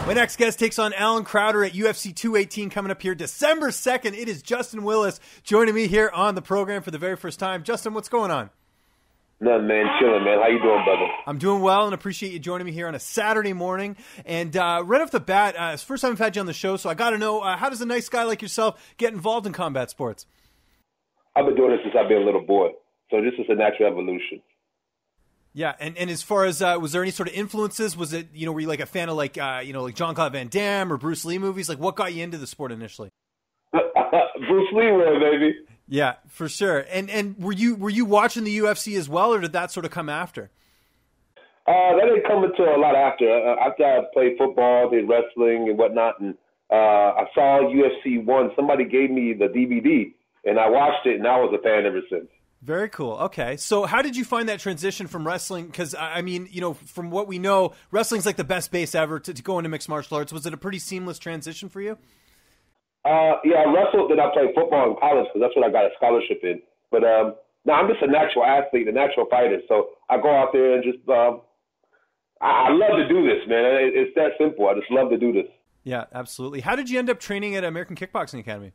My next guest takes on Alan Crowder at UFC 218 coming up here December 2nd. It is Justin Willis joining me here on the program for the very first time. Justin, what's going on? Nothing, man. Chilling, man. How you doing, brother? I'm doing well and appreciate you joining me here on a Saturday morning. And right off the bat, it's the first time I've had you on the show, so I got to know, how does a nice guy like yourself get involved in combat sports? I've been doing this since I've been a little boy, so this is a natural evolution. Yeah, and as far as, was there any sort of influences? Was it, were you like a fan of like Jean-Claude Van Damme or Bruce Lee movies? Like what got you into the sport initially? Bruce Lee, baby. Yeah, for sure. And were you watching the UFC as well, or did that sort of come after? That didn't come until a lot after. After I played football, did wrestling and whatnot, and I saw UFC 1. Somebody gave me the DVD, and I watched it, and I was a fan ever since. Very cool. Okay. So how did you find that transition from wrestling? Because, I mean, from what we know, wrestling's like the best base ever to go into mixed martial arts. Was it a pretty seamless transition for you? Yeah, I wrestled, then I played football in college because that's what I got a scholarship in. But no, I'm just a natural athlete, a natural fighter. So I go out there and just I love to do this, man. It's that simple. I just love to do this. Yeah, absolutely. How did you end up training at American Kickboxing Academy?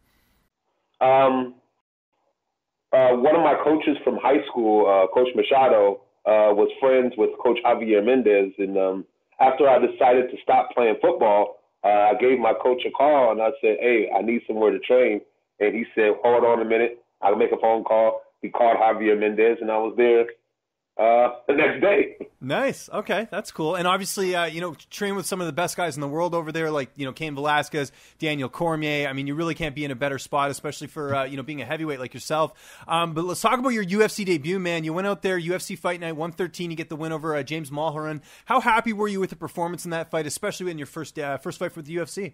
One of my coaches from high school, Coach Machado, was friends with Coach Javier Mendez. And after I decided to stop playing football, I gave my coach a call, and I said, hey, I need somewhere to train. And he said, hold on a minute. I'll make a phone call. He called Javier Mendez, and I was there the next day. Nice. Okay, that's cool. And obviously, train with some of the best guys in the world over there, like, Cain Velasquez, Daniel Cormier. I mean, you really can't be in a better spot, especially for, being a heavyweight like yourself. But let's talk about your UFC debut, man. You went out there, UFC Fight Night 113, you get the win over James Mulheron. How happy were you with the performance in that fight, especially in your first fight for the UFC?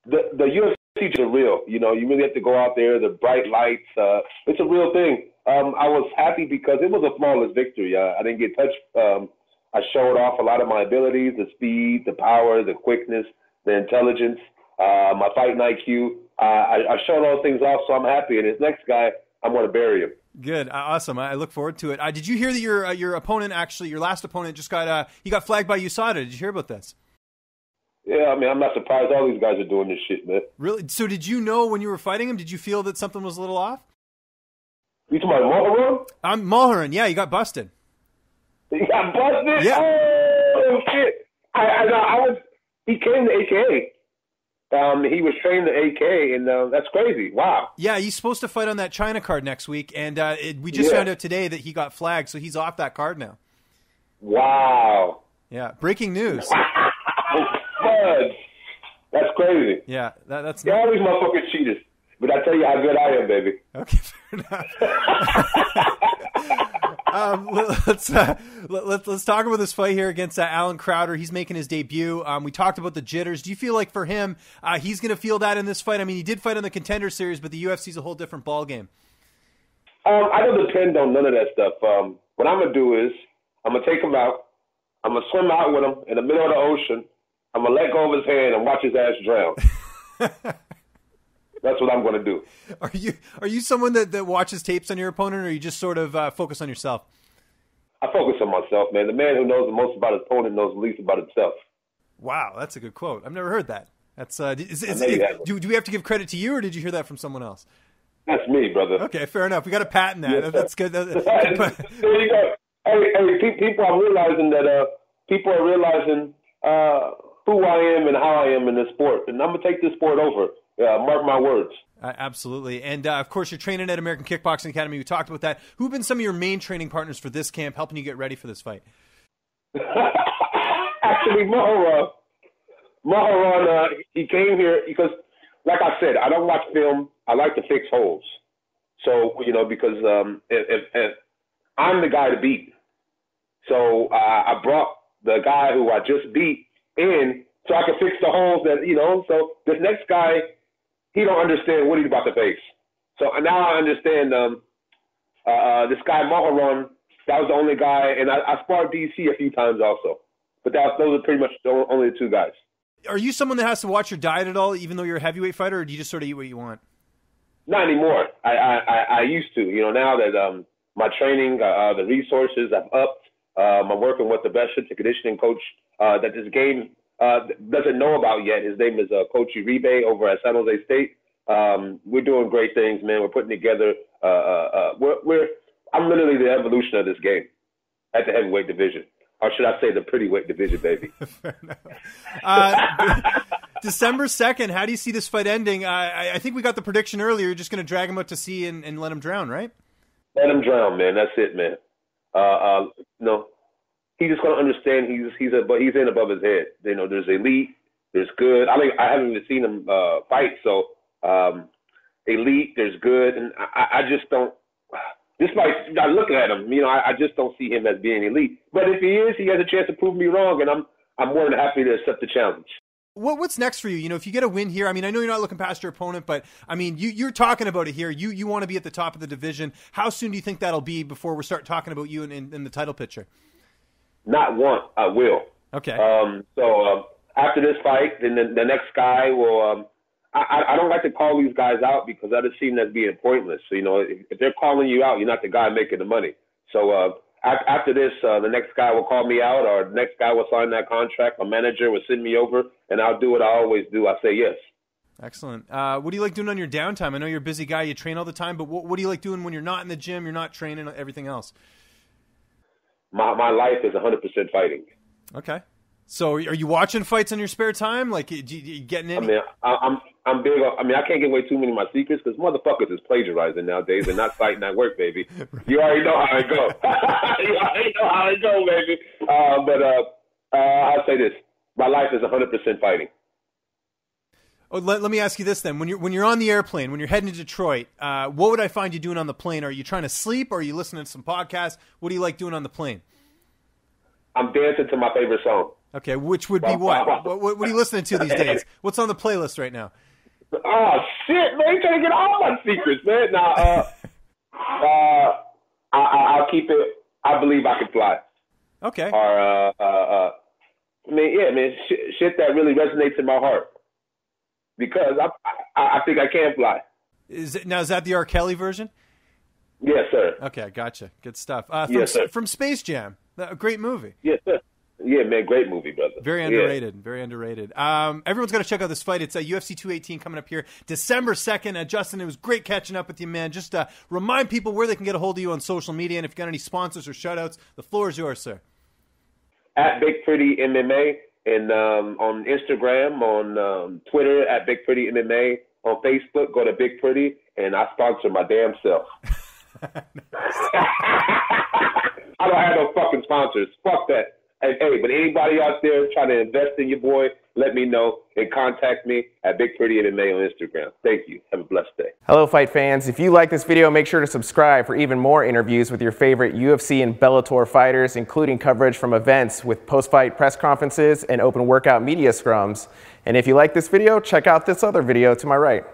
The UFC is real. You really have to go out there, the bright lights. It's a real thing. I was happy because it was a flawless victory. I didn't get touched. I showed off a lot of my abilities, the speed, the power, the quickness, the intelligence, my fighting IQ. I showed all those things off, so I'm happy. And this next guy, I'm going to bury him. Good. Awesome. I look forward to it. Did you hear that your opponent, actually, your last opponent, just got flagged by USADA? Did you hear about this? Yeah, I mean, I'm not surprised all these guys are doing this shit, man. Really? So did you know when you were fighting him, did you feel that something was a little off? You talking about Mulheron? Mulheron, yeah, he got busted. He got busted? Yeah. Oh, shit. He came to AKA. He was trained at AK, and that's crazy. Wow. Yeah, he's supposed to fight on that China card next week, and we just found out today that he got flagged, so he's off that card now. Wow. Yeah, breaking news. Fudge. That's crazy. Yeah, that's. Yeah, all these motherfuckers cheaters. But I tell you how good I am, baby. Okay, fair enough. Let's talk about this fight here against Alan Crowder. He's making his debut. We talked about the jitters. Do you feel like for him, he's going to feel that in this fight? I mean, he did fight on the Contender Series, but the UFC is a whole different ballgame. I don't depend on none of that stuff. What I'm going to do is I'm going to take him out. I'm going to swim out with him in the middle of the ocean. I'm going to let go of his hand and watch his ass drown. That's what I'm going to do. Are you someone that watches tapes on your opponent, or you just sort of focus on yourself? I focus on myself, man. The man who knows the most about his opponent knows the least about himself. Wow, that's a good quote. I've never heard that. That's do we have to give credit to you, or did you hear that from someone else? That's me, brother. Okay, fair enough. We got to patent that. Yes, that's good. There you go. Hey, people are realizing that people are realizing who I am and how I am in this sport, and I'm gonna take this sport over. Mark my words. Absolutely. And, of course, you're training at American Kickboxing Academy. We talked about that. Who have been some of your main training partners for this camp, helping you get ready for this fight? Actually, Mulheron, he came here because, like I said, I don't watch film. I like to fix holes. So, because if I'm the guy to beat. So I brought the guy who I just beat in so I can fix the holes that, so this next guy, he don't understand what he's about to face. So now I understand this guy, Mulheron, that was the only guy, and I sparred DC a few times also. But those are pretty much only the two guys. Are you someone that has to watch your diet at all, even though you're a heavyweight fighter, or do you just sort of eat what you want? Not anymore. I used to. Now that my training, the resources I've upped, I'm working with the best strength and conditioning coach that this game doesn't know about yet. His name is Coach Uribe over at San Jose State. We're doing great things, man. We're putting together. I'm literally the evolution of this game at the heavyweight division, or should I say the pretty weight division, baby. December 2nd. How do you see this fight ending? I think we got the prediction earlier. You're just going to drag him out to sea and let him drown, right? Let him drown, man. That's it, man. No, he's just going to understand. But he's in above his head. You know, there's elite, there's good. I haven't even seen him fight, so elite, there's good, and I just don't. Just by looking at him, you know, I just don't see him as being elite. But if he is, he has a chance to prove me wrong, and I'm more than happy to accept the challenge. What's next for you? You know, if you get a win here, I mean, I know you're not looking past your opponent, but I mean, you're talking about it here. You want to be at the top of the division. How soon do you think that'll be before we start talking about you in the title picture? Not want, I will. Okay. So after this fight, then the next guy will. I don't like to call these guys out because I just see them as being pointless. So, you know, if they're calling you out, you're not the guy making the money. So after this, the next guy will call me out, or the next guy will sign that contract. My manager will send me over, and I'll do what I always do. I say yes. Excellent. What do you like doing on your downtime? I know you're a busy guy. You train all the time, but what do you like doing when you're not in the gym, you're not training, everything else? My life is 100% fighting. Okay. So are you watching fights in your spare time? Like, you getting any? I mean, I'm big. I mean, I can't give away too many of my secrets because motherfuckers is plagiarizing nowadays and not citing that work, baby. You already know how it go. You already know how it go, baby. But I'll say this: my life is 100% fighting. Oh, let me ask you this then: when you're on the airplane, when you're heading to Detroit, what would I find you doing on the plane? Are you trying to sleep? Or are you listening to some podcasts? What do you like doing on the plane? I'm dancing to my favorite song. Okay, which would be what? What are you listening to these days? What's on the playlist right now? Oh shit, man! You trying to get all my secrets, man? Now, I'll keep it. I believe I can fly. Okay. Or I mean, yeah, man, shit that really resonates in my heart because I think I can fly. Is that the R. Kelly version? Yes, sir. Okay, gotcha. Good stuff. Yes, sir. From Space Jam, a great movie. Yes, sir. Yeah, man, great movie, brother. Very underrated, very underrated. Everyone's got to check out this fight. It's UFC 218 coming up here December 2nd. Justin, it was great catching up with you, man. Just remind people where they can get a hold of you on social media, and if you've got any sponsors or shout-outs, the floor is yours, sir. At Big Pretty MMA, and on Instagram, on Twitter, at Big Pretty MMA, on Facebook, go to Big Pretty, and I sponsor my damn self. I don't have no fucking sponsors. Fuck that. Hey, but anybody out there trying to invest in your boy, let me know and contact me at Big Pretty MMA on Instagram. Thank you. Have a blessed day. Hello, fight fans. If you like this video, make sure to subscribe for even more interviews with your favorite UFC and Bellator fighters, including coverage from events with post-fight press conferences and open workout media scrums. And if you like this video, check out this other video to my right.